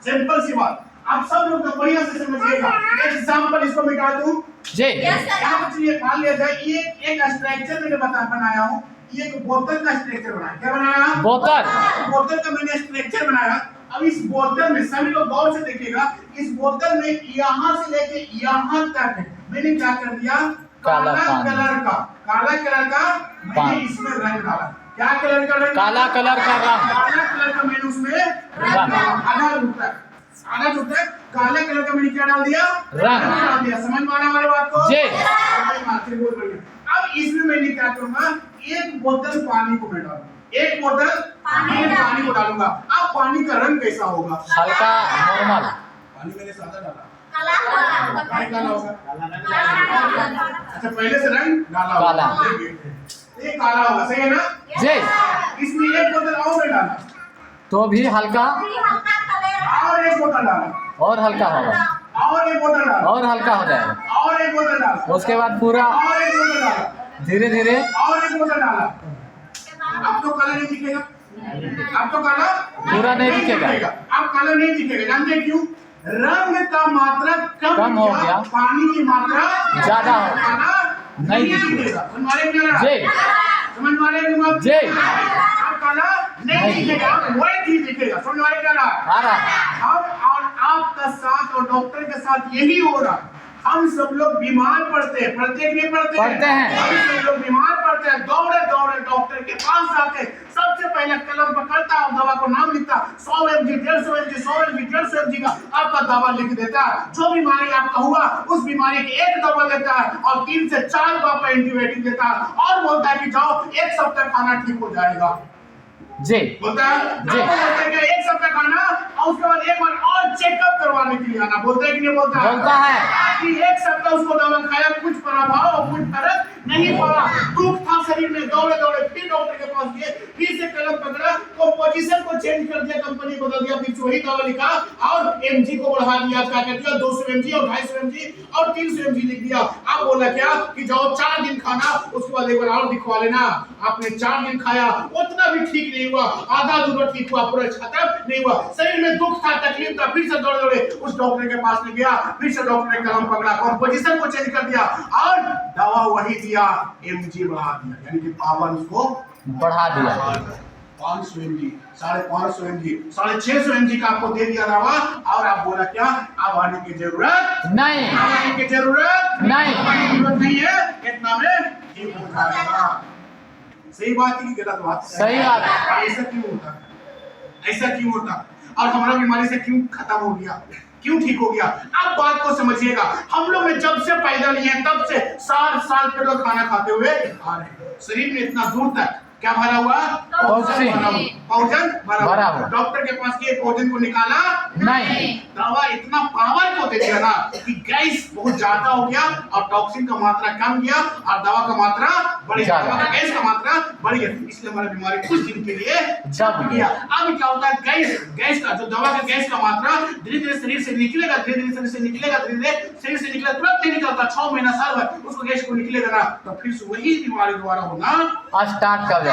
Simple सी बात। आप सब लोग तो बढ़िया से समझिएगा। एग्जांपल इसको मिटा दूं जी। यहाँ पर चलिए मान लिया जाए ये एक स्ट्रक्चर मैंने बनाया हूँ। ये एक बोतल का स्ट्रक्चर बनाया। क्या बनाया? बोतल का मैंने स्ट्रक्चर बनाया। अब इस बोतल में सभी लोग गौर से देखिएगा, इस बोतल में यहाँ से लेके यहाँ तक मैंने क्या कर दिया, काला कलर का मैंने इसमें रंग डाला। क्या कलर का रंग? काला कलर का रंग। काला कलर का मैंने उसमें रंग आधा टूटा काला कलर का मैंने क्या डाल दिया, रंग डाल दिया। समझ में आ रहा हमारे बात को? जी। बहुत बढ़िया। अब इसमें मैंने क्या करूंगा, एक बोतल पानी को मैं डालूंगा, एक बोतल पानी को डालूंगा। अब पानी का रंग कैसा होगा? हल्का नॉर्मल। पानी मैंने सादा डाला, काला होगा। अच्छा पहले से रंग डाला काला। ये काला होगा, सही है ना जी। इसमें एक बोतल और मैं डाला तो भी हल्का और एक बोतल डाला और हल्का होगा और एक बोतल डाला और हल्का हो जाएगा। और एक बोतल डाला उसके बाद पूरा और एक बोतल डाला धीरे धीरे और एक बोतल डाला। अब तो कलर नहीं दिखेगा, अब तो कलर पूरा नहीं दिखेगा। अब कलर नहीं दिखेगा, जानते हैं क्यों? रंग का मात्रा कम हो गया, पानी की मात्रा ज्यादा हो नहीं दिखेगा। समझ वाले जी। अब कलर नहीं दिखेगा, वही चीज दिखेगा। समझ वाले क्या आ रहा। अब और आपका साथ और डॉक्टर के साथ यही हो रहा। हम सब लोग बीमार पड़ते हैं, पढ़ते हैं? हम सब लोग बीमार पड़ते हैं, दौड़े दौड़े डॉक्टर के पास जाते। सबसे पहले कलम पकड़ता और दवा को नाम लिखता, 100 mg 150 mg 100 mg 150 mg का आपका दवा लिख देता है। जो बीमारी आपका हुआ उस बीमारी की एक दवा देता है और 3 से 4 बार एंटीबायोटिक देता है और बोलता है कि जाओ एक सप्ताह खाना ठीक हो जाएगा। जी बोलता है जी। एक सप्ताह खाना और उसके बाद एक बार और चेकअप करवाने के लिए आना। बोलता है कि नहीं बोलता है कि एक सप्ताह उसको दवा खाया, कुछ प्रभाव और कुछ फर्क नहीं पड़ा, दुख था शरीर में, दौड़े दौड़े फिर डॉक्टर के पास गए, फिर से कलम पकड़ा, कंपोजिशन को चेंज कर दिया, कंपनी बदल दिया, फिर वही दवा लिखा और एमजी को बढ़ा दिया, क्या कर दिया 200 mg और 250 mg और 300 mg लिख दिया। अब बोला क्या कि जाओ 4 दिन खाना, उसके बाद एक बार और दिखवा लेना। आपने 4 दिन खाया, उतना भी ठीक नहीं हुआ, आधा अधूरा ठीक हुआ, पूरा खत्म नहीं हुआ, शरीर में दुख था, तकलीफ था, फिर से दौड़े दौड़े उस डॉक्टर के पास ले गया, फिर से डॉक्टर ने कलम पकड़ा, कंपोजिशन को चेंज कर दिया और दवा वही दिया, एमजी बढ़ा दिया, यानी कि पावर उसको बढ़ा दिया। 500 mg 550 mg 650 mg का आपको दे दिया दवा और आप बोला क्या, अब आने की जरूरत नहीं, आने की जरूरत नहीं है, इतना में ठीक हो जाएगा। सही बात है कि गलत बात? सही बात है। ऐसा क्यों होता, ऐसा क्यों होता और हमारा बीमारी से क्यों खत्म हो गया, क्यों ठीक हो गया? अब बात को समझिएगा। हम लोग ने जब से पैदा लिए तब से 60 साल पे लोग खाना खाते हुए आ रहे हैं, शरीर में इतना दूर तक क्या भरा हुआ, पौधन भरा हुआ। डॉक्टर के पास गए, पौधन को निकाला नहीं, दवा इतना पावर को दे दिया ना कि गैस बहुत ज्यादा हो गया और टॉक्सिन का मात्रा कम गया और दवा का मात्रा बढ़ गया, गैस का मात्रा बढ़ गया, इसलिए हमारी बीमारी कुछ दिन के लिए जब गया। अब क्या होता है, गैस का जो दवा का गैस का मात्रा धीरे धीरे शरीर से निकलेगा, धीरे धीरे शरीर से निकलेगा, तुरंत नहीं निकलता, 6 महीना साल भर उसको गैस को निकलेगा ना, तो फिर से वही बीमारी दोबारा होना स्टार्ट कर देता।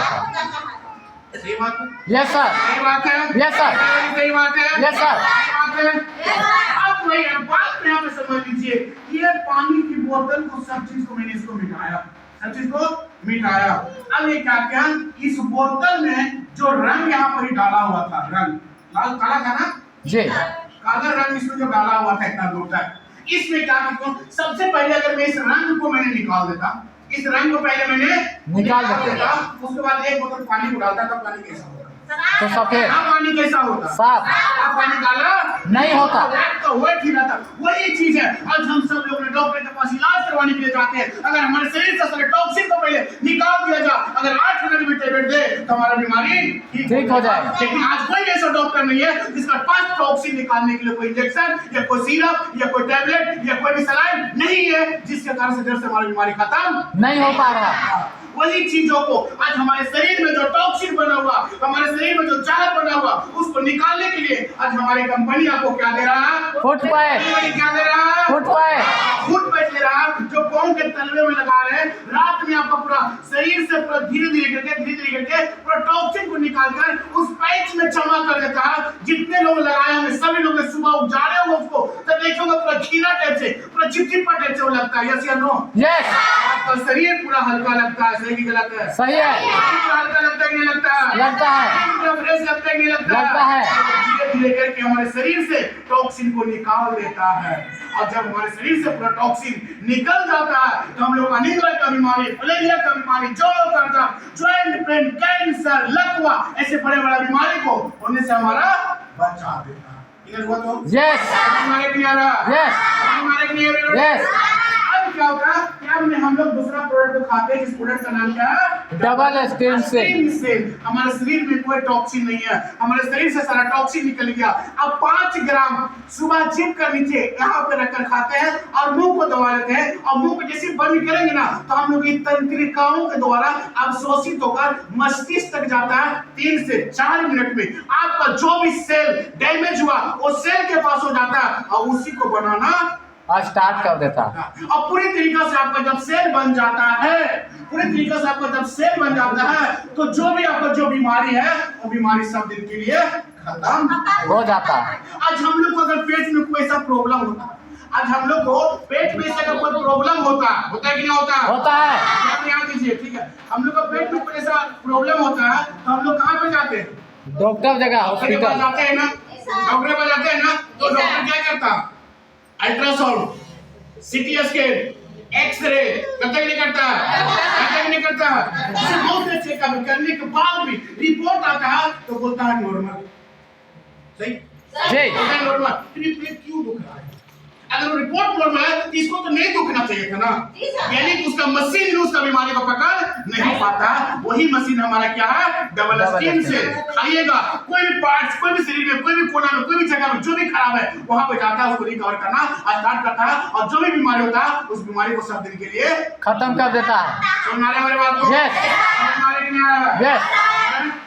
सही बात है? यस सर, सही बात है? यस सर, सही बात है? Yes sir. अब वही बात में हमें समझ लीजिए, ये पानी की बोतल को सब चीज को मैंने इसको मिटाया, सब चीज को मिटाया। अब ये क्या किया, इस बोतल में जो रंग यहाँ पर ही डाला हुआ था, रंग लाल काला था ना जी, काला रंग इसमें जो डाला हुआ था इतना दूर तक, इसमें क्या किया, सबसे पहले अगर मैं इस रंग को मैंने निकाल देता, इस रंग को पहले मैंने निकाल देता, उसके बाद एक बोतल पानी को डालता, तब पानी कैसा होता? तो सफेद। पानी कैसा होता? साफ। पानी काला नहीं होता, तो वही चीज है। आज हम सब लोग डॉक्टर के पास इलाज करवाने के लिए जाते हैं, अगर हमारे शरीर से सारे टॉक्सिन को पहले निकाल दिया जाए, अगर 8 महीने की टेबलेट दे तो हमारा बीमारी ठीक हो जाए। लेकिन आज कोई ऐसा डॉक्टर नहीं है जिसका पास टॉक्सिन निकालने के लिए कोई इंजेक्शन या कोई सिरप या कोई टैबलेट या कोई भी सलाइन नहीं है, जिसके कारण से जड़ से हमारी बीमारी खत्म नहीं हो पा रहा। वही चीजों को आज हमारे शरीर में जो टॉक्सिन बना हुआ, हमारे शरीर में जो जहर बना हुआ, उसको निकालने के लिए आज हमारी कंपनी आपको क्या दे रहा है? फुटपैड, क्या दे रहा है? फुटपैड दे रहा है, जो पाँव के तलवे में लगा रहे हैं। रात में आपका पूरा शरीर से पूरा धीरे धीरे करके पूरा टॉक्सिन को निकालकर उस पैच में जमा कर देता है। जितने लोग लगाए होंगे सभी लोग सुबह उठ जा रहे होंगे उसको तो देखोगे पूरा खीरा टाइप से, पूरा चिपचिपा टाइप से वो लगता है। यस या नो? यस। आपका शरीर पूरा हल्का लगता है। सही कि गलत है? सही है। पूरा हल्का लगता है कि नहीं लगता है? लगता है। पूरा फ्रेश लगता है कि नहीं लगता है? लगता है। धीरे धीरे करके हमारे शरीर से टॉक्सिन को निकाल देता है। और जब हमारे शरीर से पूरा टॉक्सिन निकल जाता है तो हम लोग अनिद्रा का बीमारी, मलेरिया का बीमारी, जोड़ों का दर्द, जॉइंट पेन, कैंसर, लकवा ऐसे बड़े बड़े बीमारी को होने से हमारा बचा देता है। क्लियर हुआ तो? यस। हमारे क्लियर है? यस। हमारे क्लियर है? यस। अब क्या होता है कि अब हम लोग दूसरा प्रोडक्ट को खाते हैं जिस प्रोडक्ट का नाम क्या है? Double stem cell. हमारे शरीर में कोई टॉक्सिन नहीं है, हमारे शरीर से सारा टॉक्सिन निकल गया। अब 5 ग्राम सुबह जिम कर नीचे यहाँ पे रखकर खाते हैं और मुंह को दबा लेते हैं और मुंह को जैसे बंद करेंगे ना तो हम लोग की तंत्रिकाओं के द्वारा अवशोषित होकर मस्तिष्क तक जाता है। 3 से 4 मिनट में आपका जो भी सेल डैमेज हुआ वो सेल के पास हो जाता है और उसी को बनाना स्टार्ट कर देता है। और पूरी तरीका से आपका जब सेल बन जाता है, पूरी तरीके से आपका जब सेल बन जाता है तो जो भी आपका जो बीमारी है वो बीमारी सब दिन के लिए खत्म हो जाता है। आज हम लोग को अगर पेट में कोई ऐसा प्रॉब्लम होता, आज हम लोग को पेट में से अगर कोई प्रॉब्लम होता है कि नहीं होता? होता है। आप ध्यान दीजिए, ठीक है। हम लोग को पेट में कोई ऐसा प्रॉब्लम होता है तो हम लोग कहाँ पे जाते हैं? डॉक्टर जगह, हॉस्पिटल जाते हैं ना, डॉक्टर पे जाते हैं ना। तो डॉक्टर क्या करता? अल्ट्रासाउंड, सीटी स्कैन, एक्सरे करता नहीं करता? नहीं करता। बहुत से चेकअप करने के बाद भी रिपोर्ट आता है तो बोलता है नॉर्मल। सही? जी। नॉर्मल। पेट क्यों दुख रहा है? अगर वो रिपोर्ट नॉर्मल है तो इसको तो नहीं दुखना चाहिए था ना। यानी कि उसका मशीन उसका बीमारी को पकड़ नहीं पाता। वही मशीन हमारा क्या है? Double skin cell. खाइएगा कोई भी पार्ट्स, कोई भी शरीर में, कोई भी कोना में, कोई भी जगह में जो भी खराब है वहां पे जाता है, उसको रिकवर करना स्टार्ट करता है और जो भी बीमारी होता है उस बीमारी को सब दिन के लिए खत्म कर देता है। सुन रहे हमारी बात को? यस। यस।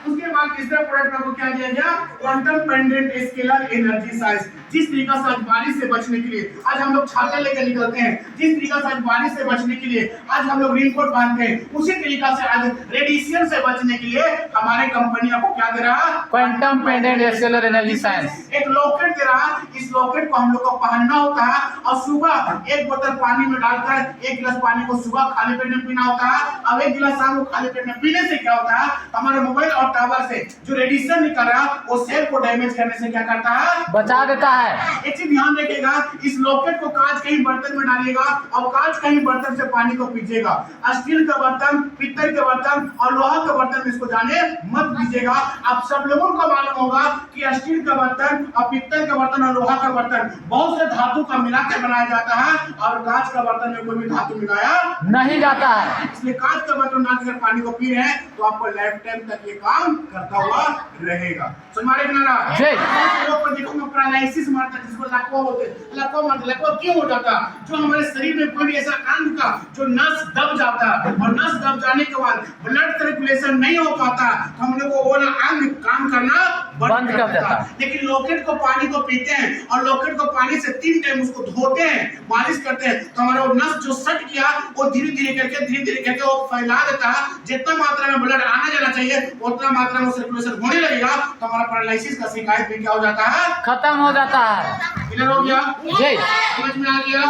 उसके बाद तीसरा प्रोडक्ट आपको क्या दिया गया? Quantum pendant scalar energy size. जिस तरीका से आज बारिश से बचने के लिए आज हम लोग छाता लेकर निकलते हैं, जिस तरीका से आज बारिश से बचने के लिए आज हम लोग रेनकोट बांधते हैं, उसी तरीका से आज रेडिएशन से बचने के लिए हमारे कंपनी आपको क्या दे रहा है? Quantum pendant scalar energy science. एक लॉकेट दे रहा है। इस लॉकेट को हम लोग को पहनना होता है और सुबह 1 बोतल पानी में डालकर 1 गिलास पानी को सुबह खाली पेट में पीना होता है और 1 गिलास शाम को खाली पेट में पीने से क्या होता है? हमारे मोबाइल और टावर से जो रेडिएशन निकल रहा है वो सेल को डैमेज करने से क्या करता है? बचा देता है। एक चीज ध्यान रखिएगा, इस लॉकेट को कांच के ही बर्तन में डालिएगा और कांच के ही बर्तन से पानी को पीजिएगा। स्टील का बर्तन, पित्तल के बर्तन और लोहा के बर्तन में इसको जाने मत दीजिएगा। आप सब लोगों को मालूम होगा कि स्टील का बर्तन और पित्तल का बर्तन और लोहा का बर्तन बहुत से धातु का मिलाकर बनाया जाता है और कांच का बर्तन में कोई भी धातु मिलाया नहीं जाता है। इसलिए कांच का बर्तन ना अगर पानी को पी रहे हैं तो आपको लाइफ टाइम तक ये काम करता हुआ रहेगा। हमारे लोग को देखो पैरालिसिस मारता है जिसको लकवा बोलते हैं। लकवा मारता, लकवा क्यों हो जाता? जो हमारे शरीर में कोई ऐसा अंग का जो नस दब जाता है और नस दब जाने के बाद ब्लड सर्कुलेशन नहीं हो पाता तो हम लोग को वो अंग काम करना बंद कर देता है। लेकिन लॉकेट को पानी को पीते हैं और लॉकेट को पानी से 3 टाइम उसको धोते हैं, मालिश करते हैं तो हमारा वो नस जो सट गया वो धीरे धीरे करके वो फैला देता है। जितना मात्रा में ब्लड आना जाना चाहिए उतना मात्रा में सर्कुलेशन होने लगेगा तो हमारा पैरालिसिस का शिकायत भी क्या हो जाता है? खत्म हो जाता है। क्लियर हो गया? जी। समझ में आ गया?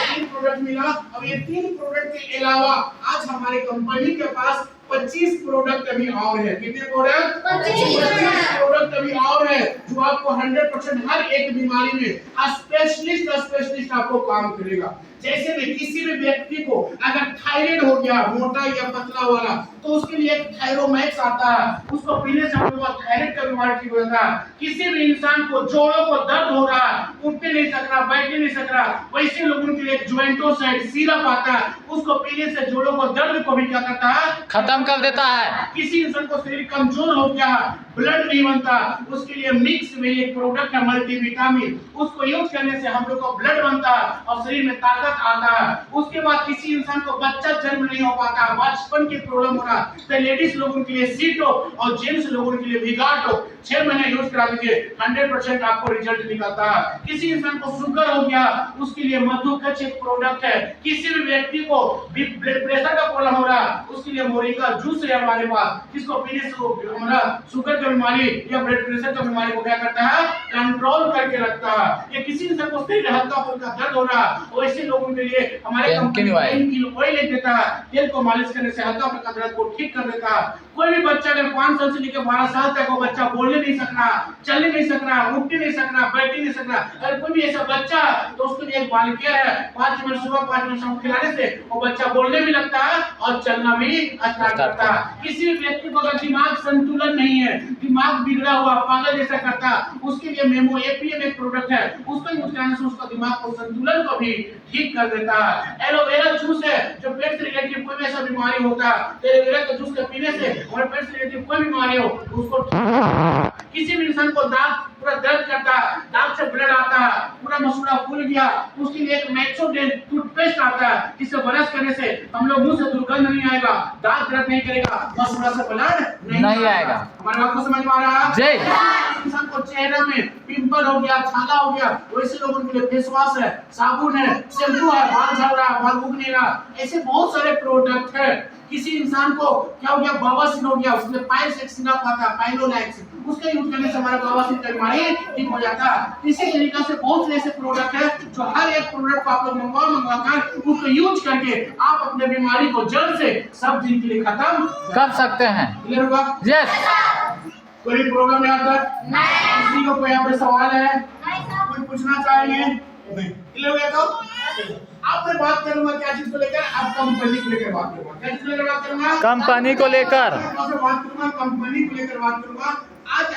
3 प्रोडक्ट मिला। अब ये 3 प्रोडक्ट के अलावा आज हमारे कंपनी के पास 25 प्रोडक्ट अभी और है। कितने प्रोडक्ट? 25 प्रोडक्ट अभी और है जो आपको 100% हर एक बीमारी में स्पेशलिस्ट आपको काम करेगा। जैसे में किसी भी व्यक्ति को अगर थायराइड हो गया, मोटा या पतला वाला, तो उसके लिए एक थायरोमैक्स आता है, उसको पीने से हम लोग का थायराइड का बीमारी ठीक हो जाता है। किसी भी इंसान को जोड़ों को दर्द हो रहा है, उठने नहीं सक रहा, बैठने नहीं सक रहा, वैसे लोगों के लिए एक ज्वाइंटोसाइड सिरप आता है, उसको पीने से जोड़ों को दर्द को भी क्या करता है? खत्म कर देता है। किसी इंसान को शरीर कमजोर हो गया, ब्लड नहीं बनता, उसके लिए मिक्स में एक प्रोडक्ट है मल्टीविटामिन, उसको यूज करने से हम लोग को ब्लड बनता है और शरीर में ताकत साथ आता है। उसके बाद किसी इंसान को बच्चा जन्म नहीं हो पाता, बचपन की प्रॉब्लम हो रहा है, तो लेडीज लोगों के लिए सीटो और जेंट्स लोगों के लिए विगाटो 6 महीने यूज करा दीजिए, 100% आपको रिजल्ट निकलता है। किसी इंसान को शुगर हो गया, उसके लिए मधुकच एक प्रोडक्ट है। किसी भी व्यक्ति को ब्लड प्रेशर का प्रॉब्लम हो रहा है, उसके लिए मोरिंगा जूस है हमारे पास, जिसको पीने से हमारा शुगर की बीमारी या ब्लड प्रेशर की बीमारी को क्या करता है, कंट्रोल करके रखता है। या किसी इंसान को शरीर हल्का फुल्का दर्द हो रहा है, वैसे लोगों के लिए हमारे कंपनी ऑयल लिख देता है, तेल को मालिश करने से हल्का फुल्का दर्द को ठीक कर देता है। कोई भी बच्चा अगर 5 साल से लेकर 12 साल तक वो बच्चा बोलने नहीं सक रहा, चलने नहीं सक रहा, उठने नहीं सक रहा, बैठने नहीं सक रहा, अगर कोई भी ऐसा बच्चा, तो उसके लिए एक बाल केयर है, 5 मिनट सुबह 5 मिनट शाम खिलाने से वो बच्चा बोलने भी लगता है और चलना भी स्टार्ट करता है। किसी भी व्यक्ति को अगर दिमाग संतुलन नहीं है, दिमाग बिगड़ा हुआ पागल जैसा करता है, उसके लिए मेमो एपीएम एक प्रोडक्ट है, उसको यूज करने से उसका दिमाग को संतुलन को भी ठीक कर देता है। एलोवेरा जूस है, जो पेट से रिलेटेड कोई भी ऐसा बीमारी होता है, तो एलोवेरा का जूस के पीने से और पेट से रिलेटेड कोई बीमारी हो उसको। किसी भी इंसान को दांत पूरा दर्द करता है, दांत से ब्लड आता है, पूरा मसूड़ा फूल गया, उसके लिए एक मैक्सोडेंट टूथपेस्ट आता है, जिसे ब्रश करने से हम लोग मुंह से दुर्गंध नहीं आएगा, दांत दर्द नहीं करेगा, मसूड़ा से ब्लड नहीं आएगा। हमारे बात को समझ में आ रहा है? जय। इंसान को चेहरे में पिंपल हो गया, छाला हो गया, वैसे लोगों के लिए फेस वॉश है, साबुन है, शैम्पू है, बाल झड़ रहा, बाल उग नहीं रहा, ऐसे बहुत सारे प्रोडक्ट है। किसी इंसान को क्या हो गया, बवासीर हो गया, उसमें पाइल्स एक सिरप आता है पाइलोलैक्स, उसका यूज करने से हमारा बवासीर का बीमारी ठीक हो जाता है। इसी तरीके से बहुत से ऐसे प्रोडक्ट है, जो हर एक प्रोडक्ट को आप लोग मंगवा कर उसको यूज करके आप अपने बीमारी को जड़ से सब दिन के लिए खत्म कर सकते हैं। क्लियर हुआ? यस। कोई प्रॉब्लम यहाँ तक? किसी को कोई यहाँ पे सवाल है, कुछ पूछना चाहिए? क्लियर हो गया? तो अब मैं बात करूंगा क्या चीज को लेकर, अब कंपनी को लेकर बात करूंगा। क्या चीज को लेकर बात करूंगा? कंपनी को लेकर बात करूंगा, कंपनी को लेकर बात करूंगा। आज